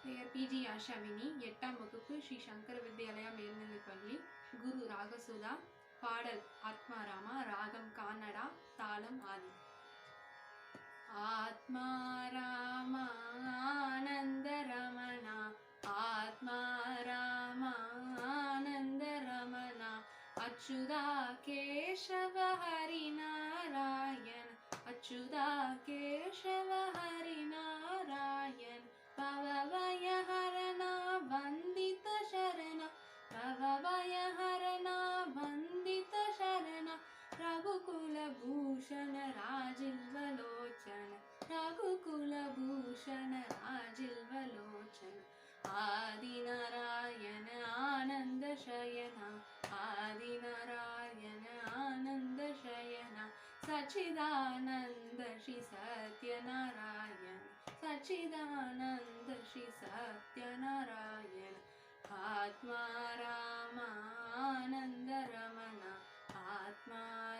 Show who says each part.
Speaker 1: பெயர் பிஜி ஆஷாவினி, 8ஆம் வகுப்பு, ஸ்ரீ சங்கர வித்யாலயா மேல்நிலைப்பள்ளி. குரு ராகசுதா. பாடல் ஆத்மாராமா. ராகம் கானடா. தாளம் ஆதி. ஆத்மாராமா ஆனந்த ரமணா, ஆத்மாராமா ஆனந்த ரமணா, அச்சுதா கேशव हरि नारायण, अच्युता केशव हरि नारायण, भवभयहरणा वन्दित शरण, भवभयहरणा वन्दित शरण, रघुकुलभूषण राजिल्वलोचन, रघुकुलभूषण राजिल्वलोचन, आदिनारायण आनंद शयना, आदिनारायण आनंद शयना, सच्चिदानंद श्री सत्यनारायण, सच्चिदानंद श्री सत्यनारायण, आत्मारामा आनंद रमणा, आत्मा